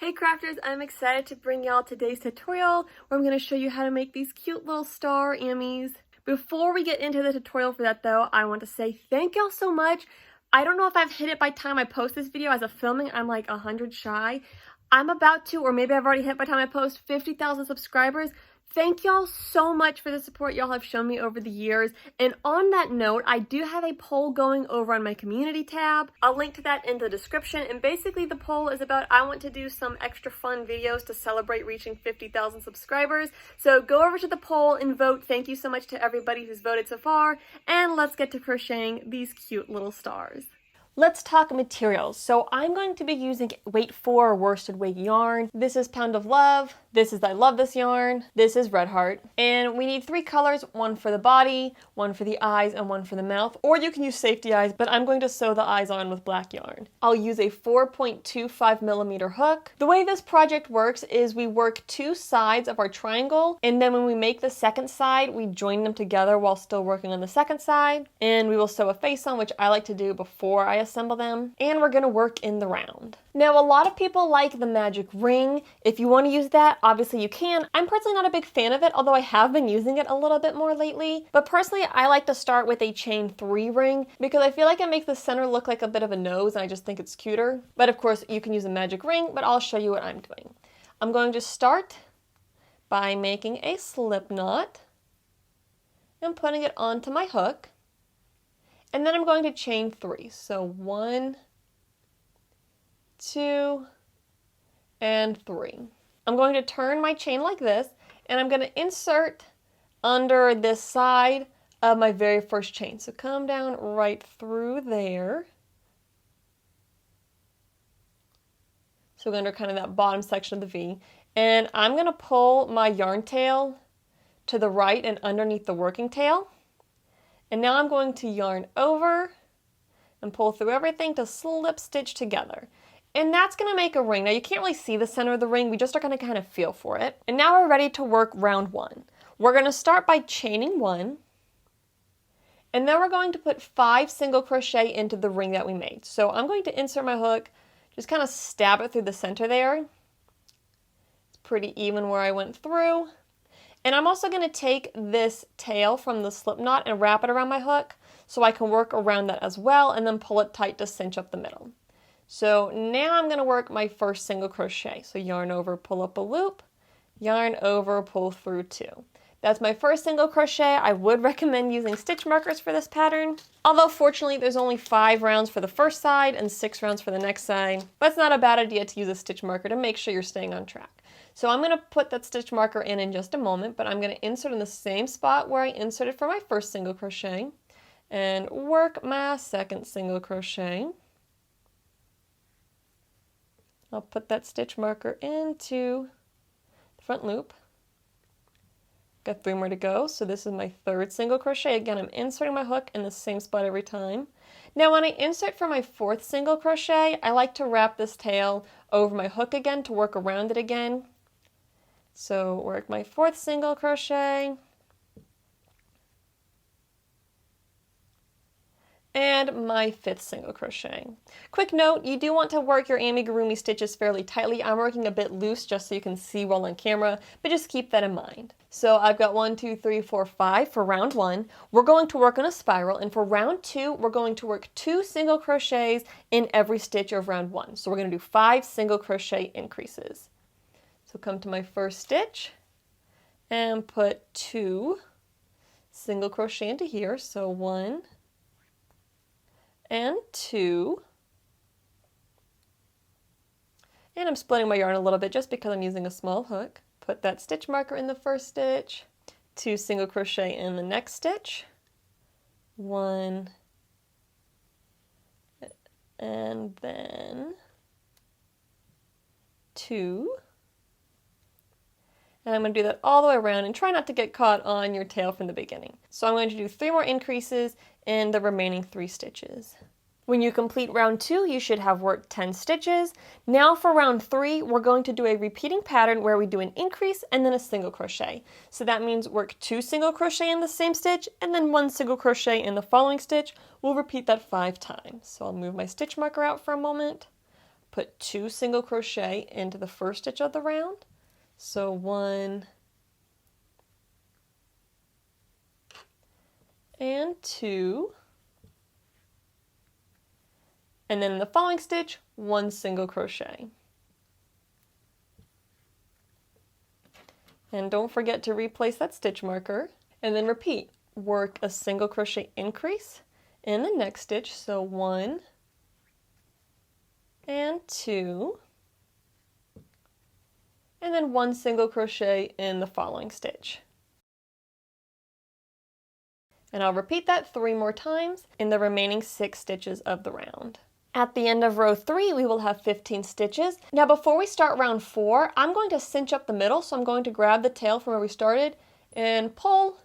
Hey crafters, I'm excited to bring y'all today's tutorial where I'm going to show you how to make these cute little star amies. Before we get into the tutorial for that though, I want to say thank y'all so much. I don't know if I've hit it by time I post this video. As of filming, I'm like 100 shy. I'm about to, or maybe I've already hit by the time I post, 50,000 subscribers. Thank y'all so much for the support y'all have shown me over the years. And on that note, I do have a poll going over on my community tab. I'll link to that in the description. And basically the poll is about I want to do some extra fun videos to celebrate reaching 50,000 subscribers. So go over to the poll and vote. Thank you so much to everybody who's voted so far. And let's get to crocheting these cute little stars. Let's talk materials. So I'm going to be using weight 4 worsted weight yarn. This is Pound of Love. This is I Love This yarn. This is Red Heart. And we need 3 colors, one for the body, one for the eyes, and one for the mouth. Or you can use safety eyes, but I'm going to sew the eyes on with black yarn. I'll use a 4.25mm hook. The way this project works is we work 2 sides of our triangle, and then when we make the second side, we join them together while still working on the second side. And we will sew a face on, which I like to do before I assemble them, and we're going to work in the round. Now, a lot of people like the magic ring. If you want to use that, obviously you can. I'm personally not a big fan of it, although I have been using it a little bit more lately. But personally, I like to start with a chain 3 ring because I feel like it makes the center look like a bit of a nose, and I just think it's cuter. But of course, you can use a magic ring, but I'll show you what I'm doing. I'm going to start by making a slip knot and putting it onto my hook. And then I'm going to chain 3. So 1, 2, and 3. I'm going to turn my chain like this, and I'm going to insert under this side of my very first chain. So come down right through there. So under kind of that bottom section of the V. And I'm going to pull my yarn tail to the right and underneath the working tail. And now I'm going to yarn over and pull through everything to slip stitch together. And that's going to make a ring. Now you can't really see the center of the ring, we just are going to kind of feel for it. And now we're ready to work round 1. We're going to start by chaining 1. And then we're going to put 5 single crochet into the ring that we made. So I'm going to insert my hook, just kind of stab it through the center there. It's pretty even where I went through. And I'm also going to take this tail from the slip knot and wrap it around my hook so I can work around that as well and then pull it tight to cinch up the middle. So now I'm going to work my first single crochet. So yarn over, pull up a loop, yarn over, pull through 2. That's my first single crochet. I would recommend using stitch markers for this pattern. Although fortunately there's only 5 rounds for the first side and 6 rounds for the next side. But it's not a bad idea to use a stitch marker to make sure you're staying on track. So I'm going to put that stitch marker in just a moment, but I'm going to insert in the same spot where I inserted for my first single crochet and work my second single crochet. I'll put that stitch marker into the front loop. Got 3 more to go, so this is my third single crochet. Again, I'm inserting my hook in the same spot every time. Now when I insert for my 4th single crochet, I like to wrap this tail over my hook again to work around it again. So work my 4th single crochet and my 5th single crochet. Quick note, you do want to work your amigurumi stitches fairly tightly. I'm working a bit loose just so you can see well on camera, but just keep that in mind. So I've got 1, 2, 3, 4, 5 for round 1. We're going to work on a spiral, and for round 2, we're going to work 2 single crochets in every stitch of round 1. So we're going to do 5 single crochet increases. So come to my first stitch and put 2 single crochet into here. So 1 and 2. And I'm splitting my yarn a little bit just because I'm using a small hook. Put that stitch marker in the first stitch, 2 single crochet in the next stitch, 1, and then 2. And I'm going to do that all the way around and try not to get caught on your tail from the beginning. So I'm going to do 3 more increases in the remaining 3 stitches. When you complete round 2, you should have worked 10 stitches. Now for round 3, we're going to do a repeating pattern where we do an increase and then a single crochet. So that means work 2 single crochet in the same stitch and then 1 single crochet in the following stitch. We'll repeat that 5 times. So I'll move my stitch marker out for a moment, put 2 single crochet into the first stitch of the round. So 1 and 2. And then in the following stitch, 1 single crochet. And don't forget to replace that stitch marker. And then repeat. Work a single crochet increase in the next stitch. So 1 and 2. And then 1 single crochet in the following stitch. And I'll repeat that 3 more times in the remaining 6 stitches of the round. At the end of row 3, we will have 15 stitches. Now before we start round 4, I'm going to cinch up the middle, so I'm going to grab the tail from where we started and pull,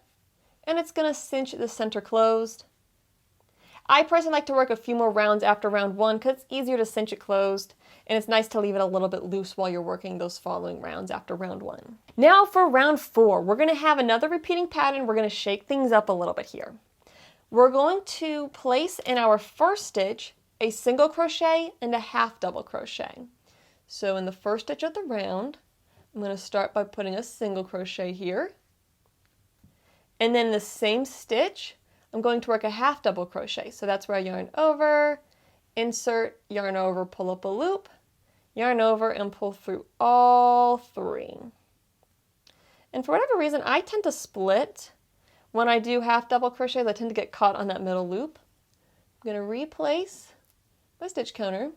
and it's going to cinch the center closed. I personally like to work a few more rounds after round 1 because it's easier to cinch it closed, and it's nice to leave it a little bit loose while you're working those following rounds after round 1. Now for round 4, we're going to have another repeating pattern. We're going to shake things up a little bit here. We're going to place in our first stitch a single crochet and a half double crochet. So in the first stitch of the round, I'm going to start by putting a single crochet here. And then the same stitch, I'm going to work a half double crochet. So that's where I yarn over, insert, yarn over, pull up a loop, yarn over, and pull through all 3. And for whatever reason, I tend to split when I do half double crochets. I tend to get caught on that middle loop. I'm going to replace my stitch counter.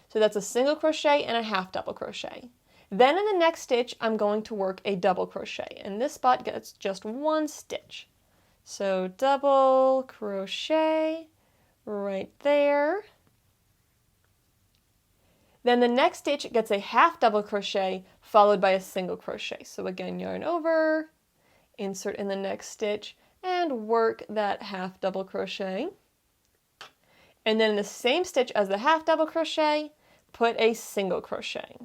So that's a single crochet and a half double crochet. Then in the next stitch, I'm going to work a double crochet, and this spot gets just 1 stitch. So double crochet right there. Then the next stitch gets a half double crochet followed by a single crochet. So again, yarn over, insert in the next stitch, and work that half double crochet. And then in the same stitch as the half double crochet, put a single crochet.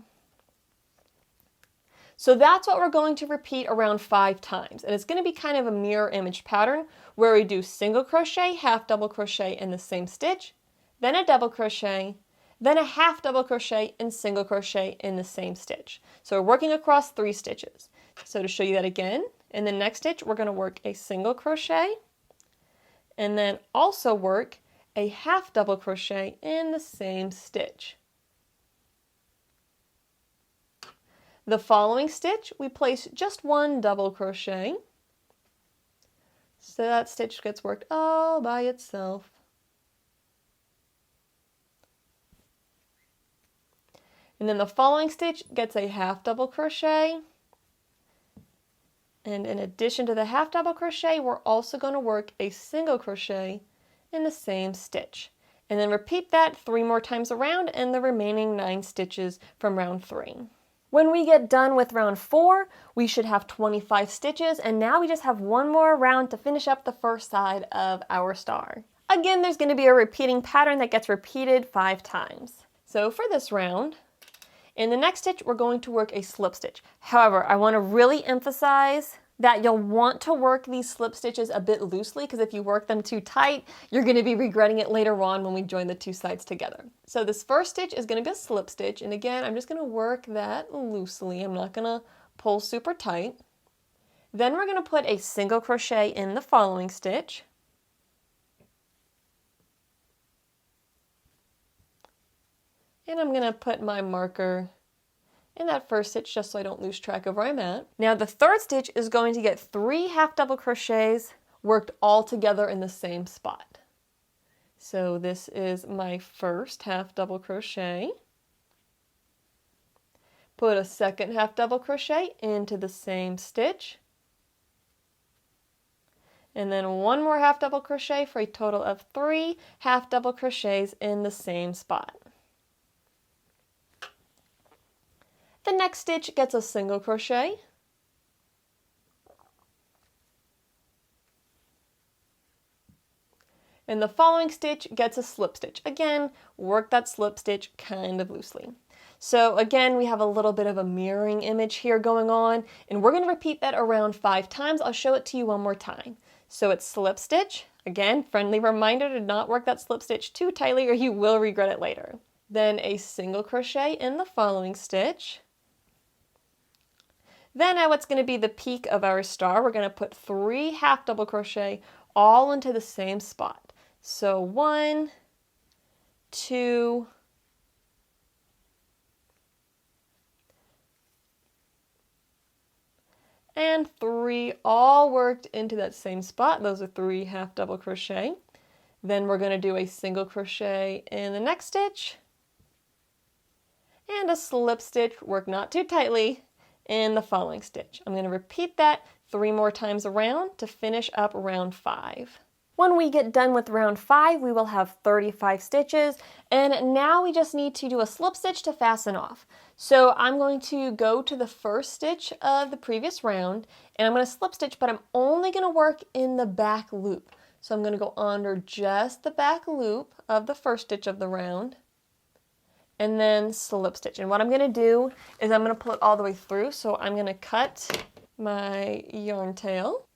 So that's what we're going to repeat around 5 times. And it's going to be kind of a mirror image pattern where we do single crochet, half double crochet in the same stitch, then a double crochet, then a half double crochet and single crochet in the same stitch. So we're working across 3 stitches. So to show you that again, in the next stitch, we're going to work a single crochet and then also work a half double crochet in the same stitch. The following stitch, we place just 1 double crochet. So that stitch gets worked all by itself. And then the following stitch gets a half double crochet. And in addition to the half double crochet, we're also going to work a single crochet in the same stitch. And then repeat that 3 more times around in the remaining 9 stitches from round 3. When we get done with round 4, we should have 25 stitches, and now we just have 1 more round to finish up the first side of our star. Again, there's going to be a repeating pattern that gets repeated 5 times. So for this round, in the next stitch, we're going to work a slip stitch. However, I want to really emphasize that you'll want to work these slip stitches a bit loosely, because if you work them too tight, you're going to be regretting it later on when we join the 2 sides together. So this first stitch is going to be a slip stitch, and again, I'm just going to work that loosely. I'm not going to pull super tight. Then we're going to put a single crochet in the following stitch. And I'm going to put my marker in that first stitch just so I don't lose track of where I'm at. Now the third stitch is going to get 3 half double crochets worked all together in the same spot. So this is my first half double crochet. Put a second half double crochet into the same stitch. And then 1 more half double crochet for a total of 3 half double crochets in the same spot. The next stitch gets a single crochet. And the following stitch gets a slip stitch. Again, work that slip stitch kind of loosely. So again, we have a little bit of a mirroring image here going on, and we're going to repeat that around 5 times. I'll show it to you one more time. So it's slip stitch. Again, friendly reminder to not work that slip stitch too tightly or you will regret it later. then a single crochet in the following stitch. Then at what's going to be the peak of our star, we're going to put 3 half double crochet all into the same spot. So 1, 2, and 3, all worked into that same spot. Those are 3 half double crochet. Then we're going to do a single crochet in the next stitch and a slip stitch, work not too tightly, in the following stitch. I'm going to repeat that 3 more times around to finish up round 5. When we get done with round 5, we will have 35 stitches, and now we just need to do a slip stitch to fasten off. So I'm going to go to the first stitch of the previous round, and I'm going to slip stitch, but I'm only going to work in the back loop. So I'm going to go under just the back loop of the first stitch of the round, and then slip stitch. And what I'm going to do is I'm going to pull it all the way through. So I'm going to cut my yarn tail.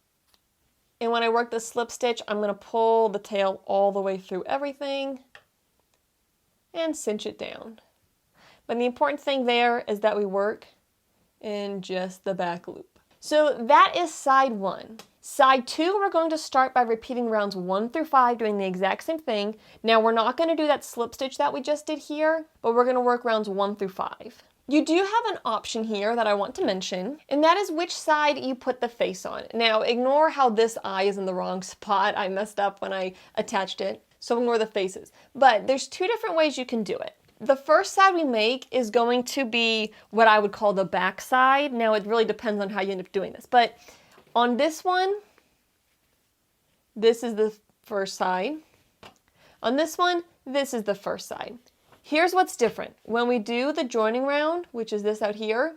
And when I work the slip stitch, I'm going to pull the tail all the way through everything and cinch it down. But the important thing there is that we work in just the back loop. So that is side 1. Side 2, we're going to start by repeating rounds 1 through 5, doing the exact same thing. Now we're not going to do that slip stitch that we just did here, but we're going to work rounds 1 through 5. You do have an option here that I want to mention, and that is which side you put the face on. Now ignore how this eye is in the wrong spot. I messed up when I attached it, so ignore the faces. But there's 2 different ways you can do it. The first side we make is going to be what I would call the back side. Now it really depends on how you end up doing this, but on this one, this is the first side. On this one, this is the first side. Here's what's different. When we do the joining round, which is this out here,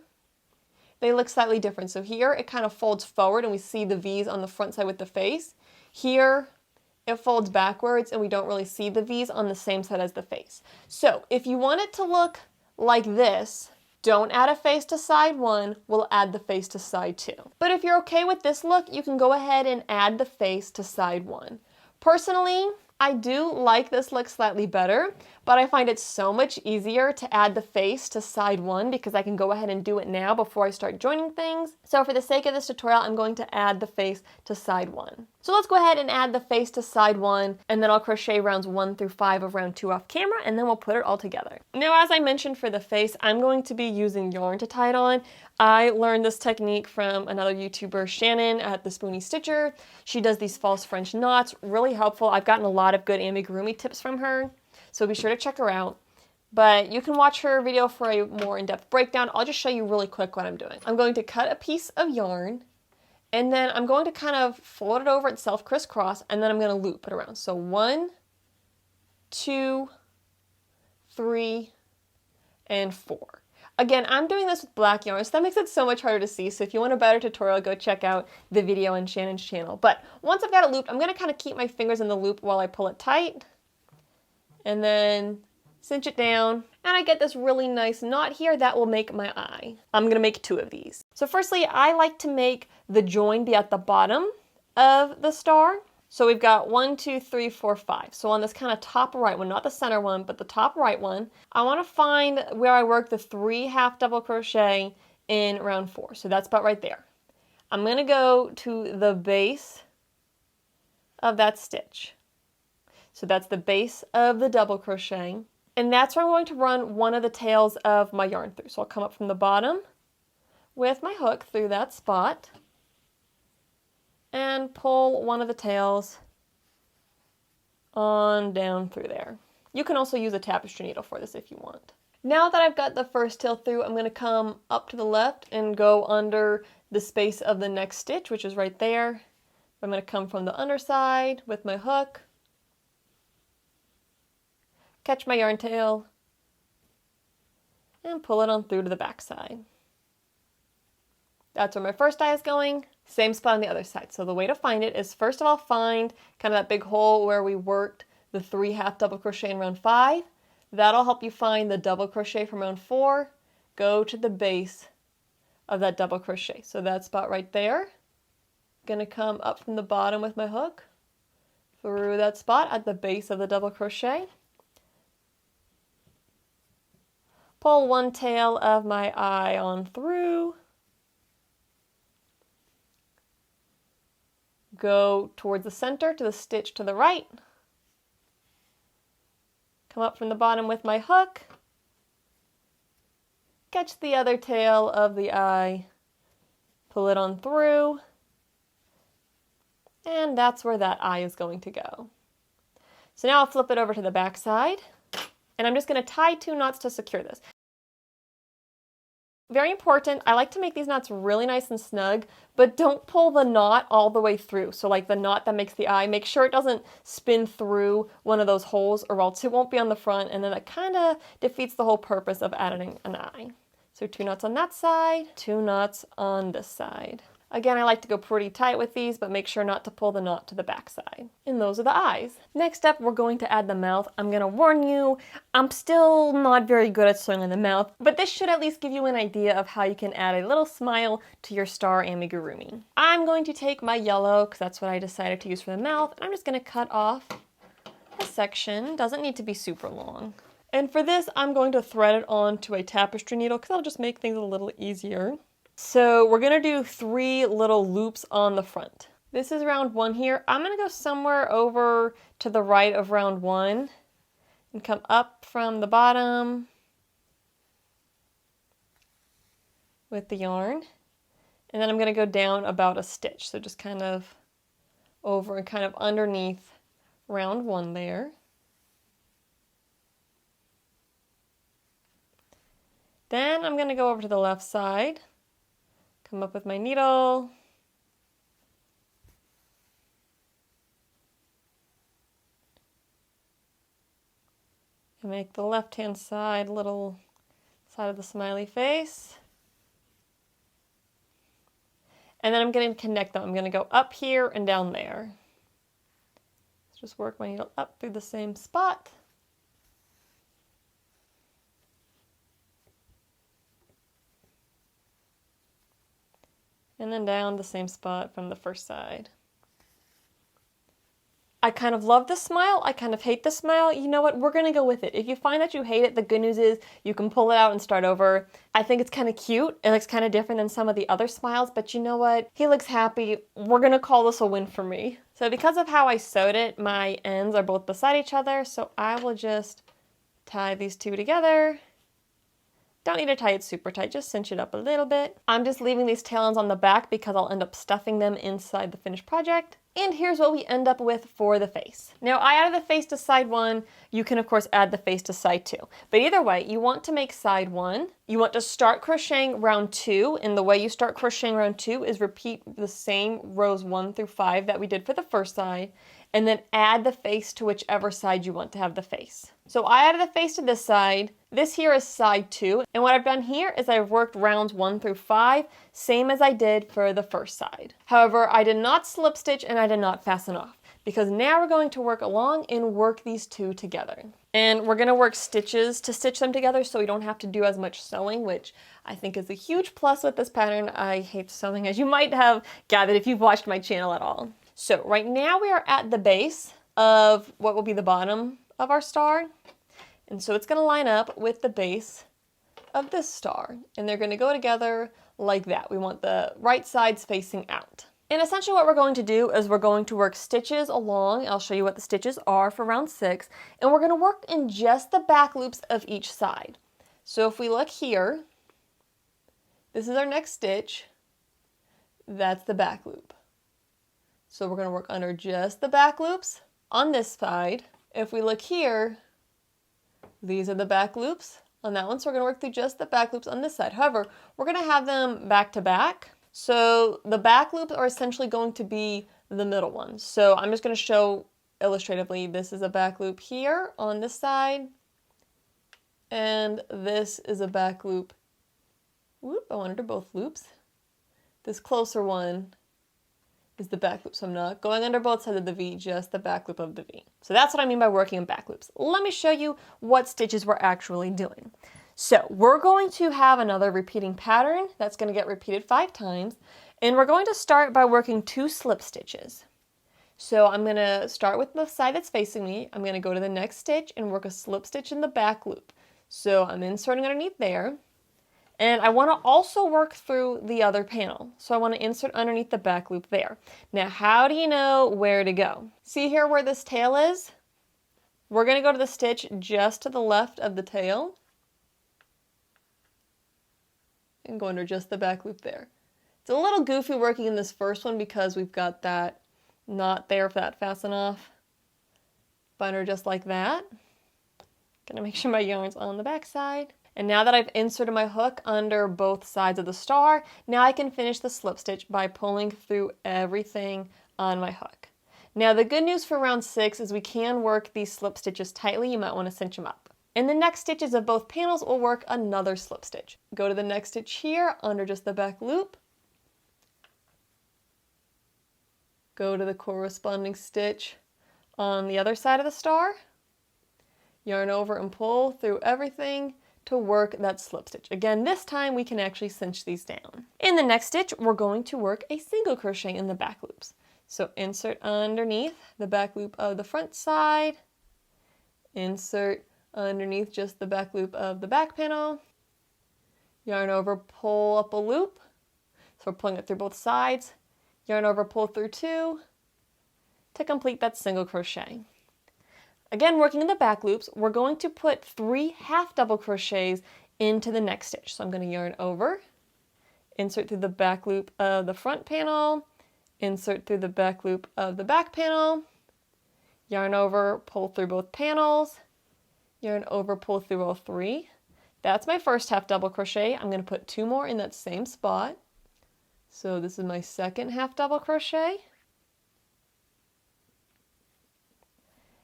they look slightly different. So here it kind of folds forward and we see the V's on the front side with the face. Here it folds backwards and we don't really see the V's on the same side as the face. So if you want it to look like this, don't add a face to side 1, we'll add the face to side 2. But if you're okay with this look, you can go ahead and add the face to side 1. Personally, I do like this look slightly better, but I find it so much easier to add the face to side 1 because I can go ahead and do it now before I start joining things. So for the sake of this tutorial, I'm going to add the face to side 1. So let's go ahead and add the face to side 1, and then I'll crochet rounds 1 through 5 of round 2 off camera, and then we'll put it all together. Now, as I mentioned for the face, I'm going to be using yarn to tie it on. I learned this technique from another YouTuber, Shannon, at the Spoony Stitcher. She does these false French knots, really helpful. I've gotten a lot of good amigurumi tips from her, so be sure to check her out. But you can watch her video for a more in-depth breakdown. I'll just show you really quick what I'm doing. I'm going to cut a piece of yarn, and then I'm going to kind of fold it over itself crisscross, and then I'm going to loop it around. So 1, 2, 3, and 4. Again, I'm doing this with black yarn, so that makes it so much harder to see. So if you want a better tutorial, go check out the video on Shannon's channel. But once I've got it looped, I'm going to kind of keep my fingers in the loop while I pull it tight, and then cinch it down, and I get this really nice knot here that will make my eye. I'm going to make 2 of these. So firstly, I like to make the join be at the bottom of the star. So we've got 1, 2, 3, 4, 5. So on this kind of top right one, not the center one, but the top right one, I want to find where I work the 3 half double crochet in round 4. So that's about right there. I'm going to go to the base of that stitch. So that's the base of the double crochet. And that's where I'm going to run one of the tails of my yarn through. So I'll come up from the bottom with my hook through that spot and pull one of the tails on down through there. You can also use a tapestry needle for this if you want. Now that I've got the first tail through, I'm going to come up to the left and go under the space of the next stitch, which is right there. I'm going to come from the underside with my hook, catch my yarn tail, and pull it on through to the back side. That's where my first eye is going, same spot on the other side. So the way to find it is, first of all, find kind of that big hole where we worked the 3 half double crochet in round 5. That'll help you find the double crochet from round 4. Go to the base of that double crochet. So that spot right there. Gonna come up from the bottom with my hook through that spot at the base of the double crochet. pull one tail of my eye on through, go towards the center to the stitch to the right, come up from the bottom with my hook, catch the other tail of the eye, pull it on through, and that's where that eye is going to go. So now I'll flip it over to the back side, and I'm just going to tie 2 knots to secure this. Very important, I like to make these knots really nice and snug, but don't pull the knot all the way through. So like the knot that makes the eye, make sure it doesn't spin through one of those holes or else it won't be on the front, and then that kind of defeats the whole purpose of adding an eye. So 2 knots on that side, 2 knots on this side. Again, I like to go pretty tight with these, but make sure not to pull the knot to the back side. And those are the eyes. Next up, we're going to add the mouth. I'm gonna warn you, I'm still not very good at sewing on the mouth, but this should at least give you an idea of how you can add a little smile to your star amigurumi. I'm going to take my yellow, because that's what I decided to use for the mouth, and I'm just gonna cut off a section. Doesn't need to be super long. And for this, I'm going to thread it onto a tapestry needle, because that'll just make things a little easier. So we're gonna do 3 little loops on the front. This is round 1 here. I'm gonna go somewhere over to the right of round 1 and come up from the bottom with the yarn. And then I'm gonna go down about a stitch. So just kind of over and kind of underneath round 1 there. Then I'm gonna go over to the left side. Come up with my needle, and make the left-hand side little side of the smiley face. And then I'm going to connect them. I'm going to go up here and down there. Let's just work my needle up through the same spot. And then down the same spot from the first side. I kind of love this smile, I kind of hate this smile. You know what, we're gonna go with it. If you find that you hate it, the good news is you can pull it out and start over. I think it's kind of cute. It looks kind of different than some of the other smiles, but you know what? He looks happy. We're gonna call this a win for me. So because of how I sewed it, my ends are both beside each other, so I will just tie these 2 together. Don't need to tie it super tight, just cinch it up a little bit. I'm just leaving these tail ends on the back because I'll end up stuffing them inside the finished project. And here's what we end up with for the face. Now I added the face to side 1. You can of course add the face to side 2. But either way, you want to make side 1. You want to start crocheting round 2. And the way you start crocheting round 2 is repeat the same rows 1 through 5 that we did for the first side. And then add the face to whichever side you want to have the face. So I added the face to this side. This here is side 2. And what I've done here is I've worked rounds 1 through 5, same as I did for the first side. However, I did not slip stitch and I did not fasten off, because now we're going to work along and work these 2 together. And we're gonna work stitches to stitch them together so we don't have to do as much sewing, which I think is a huge plus with this pattern. I hate sewing, as you might have gathered if you've watched my channel at all. So right now we are at the base of what will be the bottom of our star. And so it's going to line up with the base of this star. And they're going to go together like that. We want the right sides facing out. And essentially what we're going to do is we're going to work stitches along. I'll show you what the stitches are for round 6. And we're going to work in just the back loops of each side. So if we look here, this is our next stitch. That's the back loop. So we're going to work under just the back loops on this side. If we look here, these are the back loops on that one. So we're going to work through just the back loops on this side. However, we're going to have them back to back. So the back loops are essentially going to be the middle ones. So I'm just going to show illustratively, this is a back loop here on this side. And this is a back loop. Whoop, I want to do both loops. This closer one is the back loop. So I'm not going under both sides of the V, just the back loop of the V. So that's what I mean by working in back loops. Let me show you what stitches we're actually doing. So we're going to have another repeating pattern that's going to get repeated 5 times. And we're going to start by working 2 slip stitches. So I'm going to start with the side that's facing me. I'm going to go to the next stitch and work a slip stitch in the back loop. So I'm inserting underneath there. And I want to also work through the other panel. So I want to insert underneath the back loop there. Now, how do you know where to go? See here where this tail is? We're going to go to the stitch just to the left of the tail and go under just the back loop there. It's a little goofy working in this first one because we've got that knot there for that fasten off. Binder just like that. Gonna make sure my yarn's on the back side. And now that I've inserted my hook under both sides of the star, now I can finish the slip stitch by pulling through everything on my hook. Now the good news for round 6 is we can work these slip stitches tightly. You might want to cinch them up. In the next stitches of both panels, we'll work another slip stitch. Go to the next stitch here under just the back loop. Go to the corresponding stitch on the other side of the star. Yarn over and pull through everything to work that slip stitch. Again, this time we can actually cinch these down. In the next stitch, we're going to work a single crochet in the back loops. So insert underneath the back loop of the front side, insert underneath just the back loop of the back panel, yarn over, pull up a loop. So we're pulling it through both sides, yarn over, pull through 2 to complete that single crochet. Again, working in the back loops, we're going to put 3 half double crochets into the next stitch. So I'm going to yarn over, insert through the back loop of the front panel, insert through the back loop of the back panel, yarn over, pull through both panels, yarn over, pull through all 3. That's my first half double crochet. I'm going to put 2 more in that same spot. So this is my second half double crochet.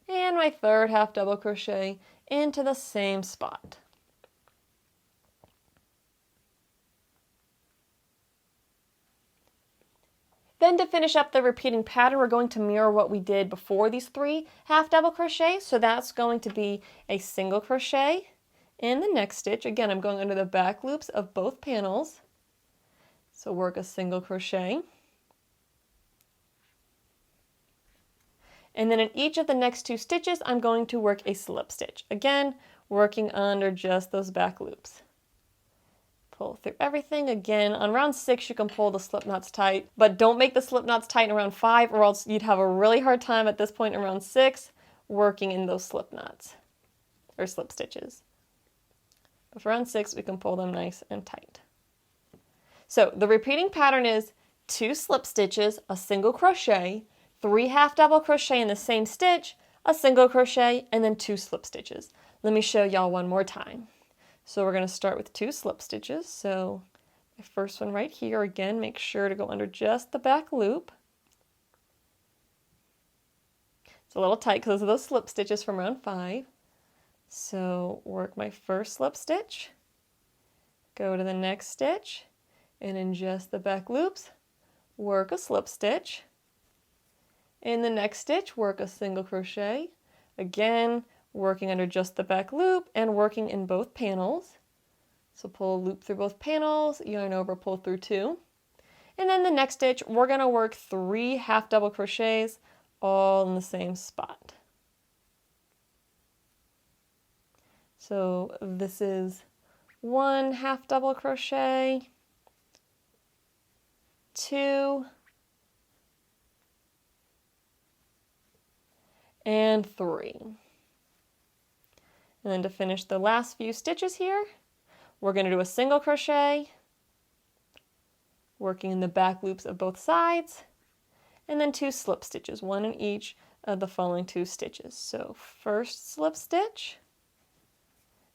And my third half double crochet into the same spot. Then to finish up the repeating pattern, we're going to mirror what we did before these 3 half double crochets. So that's going to be a single crochet in the next stitch. Again, I'm going under the back loops of both panels. So work a single crochet. And then in each of the next 2 stitches, I'm going to work a slip stitch. Again, working under just those back loops. Pull through everything. Again, on round 6, you can pull the slip knots tight, but don't make the slip knots tight in round 5 or else you'd have a really hard time at this point in round 6 working in those slip knots or slip stitches. But for round 6, we can pull them nice and tight. So the repeating pattern is 2 slip stitches, a single crochet, 3 half double crochet in the same stitch, a single crochet, and then 2 slip stitches. Let me show y'all one more time. So we're going to start with 2 slip stitches. So the first one right here, again, make sure to go under just the back loop. It's a little tight because those are those slip stitches from round 5. So work my first slip stitch, go to the next stitch, and in just the back loops, work a slip stitch. In the next stitch, work a single crochet. Again, working under just the back loop and working in both panels. So pull a loop through both panels, yarn over, pull through 2. And then the next stitch, we're going to work 3 half double crochets all in the same spot. So this is 1 half double crochet, 2, and 3. And then to finish the last few stitches here, we're going to do a single crochet, working in the back loops of both sides, and then 2 slip stitches, 1 in each of the following 2 stitches. So first slip stitch,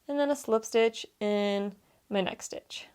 and then a slip stitch in my next stitch.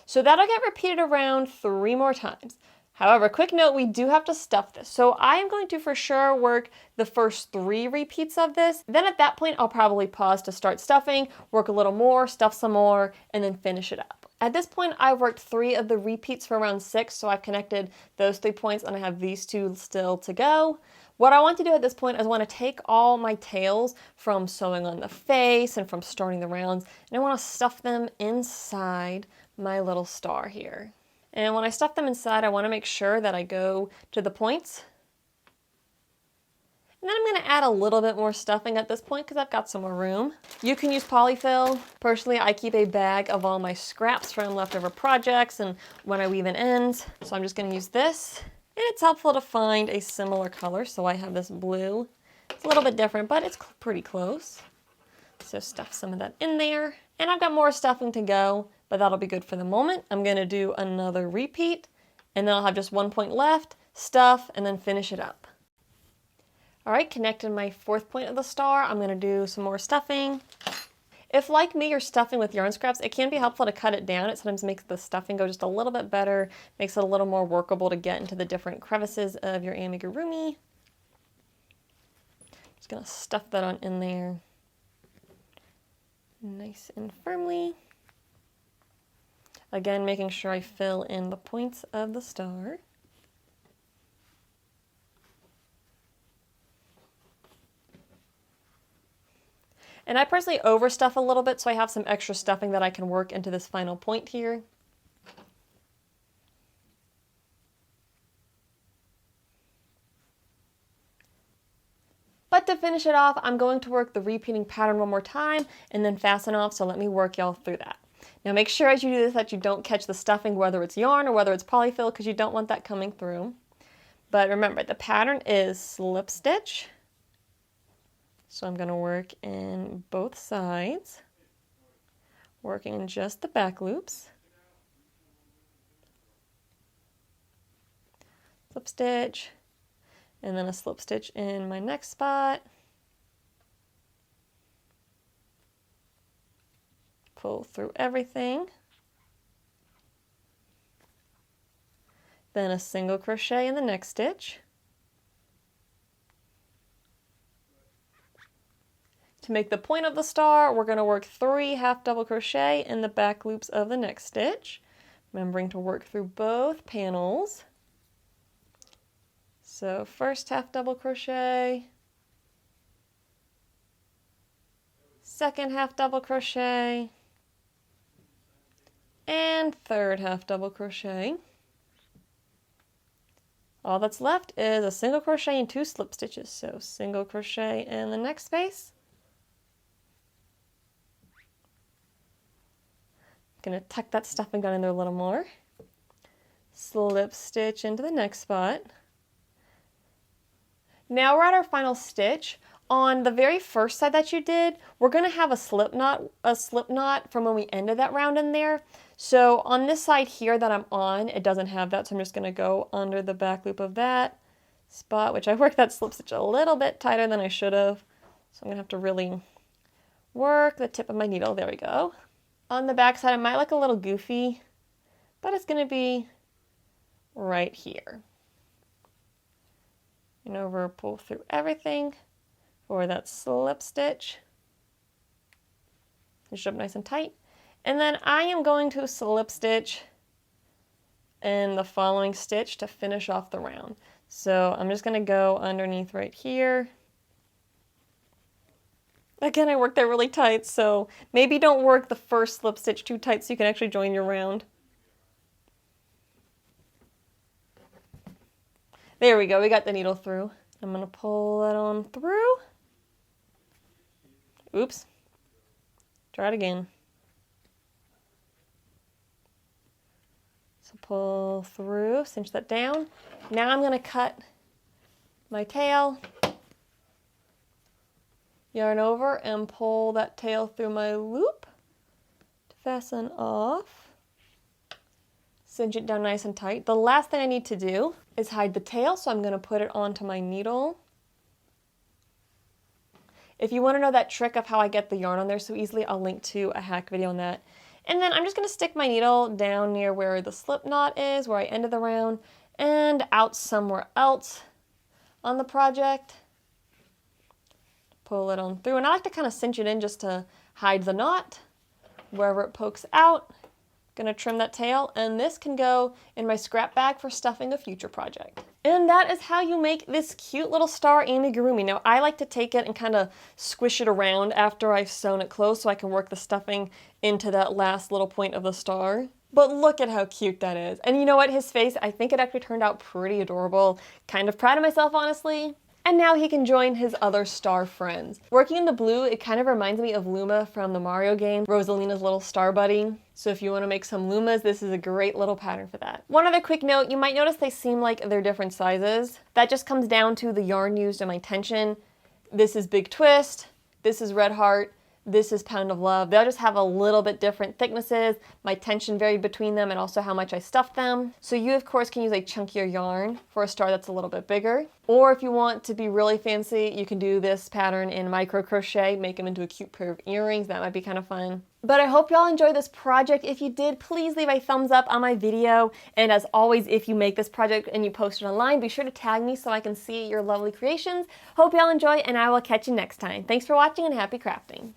So that'll get repeated around 3 more times. However, quick note, we do have to stuff this. So I am going to for sure work the first 3 repeats of this. Then at that point, I'll probably pause to start stuffing, work a little more, stuff some more, and then finish it up. At this point, I've worked 3 of the repeats for round 6, so I've connected those 3 points and I have these 2 still to go. What I want to do at this point is I want to take all my tails from sewing on the face and from starting the rounds, and I want to stuff them inside my little star here. And when I stuff them inside, I want to make sure that I go to the points And then I'm going to add a little bit more stuffing at this point because I've got some more room. You can use polyfill. Personally, I keep a bag of all my scraps from leftover projects and when I weave in ends. So I'm just going to use this. And it's helpful to find a similar color. So I have this blue. It's a little bit different, but it's pretty close. So stuff some of that in there. And I've got more stuffing to go, but that'll be good for the moment. I'm going to do another repeat, and then I'll have just one point left, stuff, and then finish it up. All right, connected my fourth point of the star, I'm going to do some more stuffing. If, like me, you're stuffing with yarn scraps, it can be helpful to cut it down. It sometimes makes the stuffing go just a little bit better, makes it a little more workable to get into the different crevices of your amigurumi. Just going to stuff that on in there nice and firmly. Again, making sure I fill in the points of the star. And I personally overstuff a little bit, so I have some extra stuffing that I can work into this final point here. But to finish it off, I'm going to work the repeating pattern one more time and then fasten off, so let me work y'all through that. Now make sure as you do this that you don't catch the stuffing, whether it's yarn or whether it's polyfill, because you don't want that coming through. But remember, the pattern is slip stitch. So I'm going to work in both sides, working in just the back loops. Slip stitch, and then a slip stitch in my next spot. Pull through everything. Then a single crochet in the next stitch. To make the point of the star, we're going to work 3 half double crochet in the back loops of the next stitch, remembering to work through both panels. So first half double crochet, second half double crochet, and third half double crochet. All that's left is a single crochet and 2 slip stitches. So single crochet in the next space. Going to tuck that stuffing down in there a little more. Slip stitch into the next spot. Now we're at our final stitch. On the very first side that you did, we're going to have a slip knot from when we ended that round in there. So on this side here that I'm on, it doesn't have that, so I'm just going to go under the back loop of that spot, which I worked that slip stitch a little bit tighter than I should have. So I'm going to have to really work the tip of my needle. There we go. On the back side, it might look a little goofy, but it's going to be right here. And over, pull through everything for that slip stitch. Finish up nice and tight. And then I am going to slip stitch in the following stitch to finish off the round. So I'm just going to go underneath right here. Again, I worked that really tight, so maybe don't work the first slip stitch too tight so you can actually join your round. There we go, we got the needle through. I'm going to pull that on through. Oops. Try it again. So pull through, cinch that down. Now I'm going to cut my tail. Yarn over and pull that tail through my loop to fasten off. Cinch it down nice and tight. The last thing I need to do is hide the tail, so I'm going to put it onto my needle. If you want to know that trick of how I get the yarn on there so easily, I'll link to a hack video on that. And then I'm just going to stick my needle down near where the slip knot is, where I ended the round, and out somewhere else on the project. Pull it on through, and I like to kind of cinch it in just to hide the knot wherever it pokes out. Gonna trim that tail, and this can go in my scrap bag for stuffing a future project. And that is how you make this cute little star amigurumi. Now I like to take it and kind of squish it around after I've sewn it closed so I can work the stuffing into that last little point of the star. But look at how cute that is. And you know what, his face, I think it actually turned out pretty adorable. Kind of proud of myself, honestly. And now he can join his other star friends. Working in the blue, it kind of reminds me of Luma from the Mario game, Rosalina's little star buddy. So if you want to make some Lumas, this is a great little pattern for that. One other quick note, you might notice they seem like they're different sizes. That just comes down to the yarn used and my tension. This is Big Twist, this is Red Heart, this is Pound of Love. They'll just have a little bit different thicknesses. My tension varied between them and also how much I stuffed them. So you, of course, can use a chunkier yarn for a star that's a little bit bigger. Or if you want to be really fancy, you can do this pattern in micro crochet, make them into a cute pair of earrings. That might be kind of fun. But I hope y'all enjoyed this project. If you did, please leave a thumbs up on my video. And as always, if you make this project and you post it online, be sure to tag me so I can see your lovely creations. Hope y'all enjoy, and I will catch you next time. Thanks for watching and happy crafting.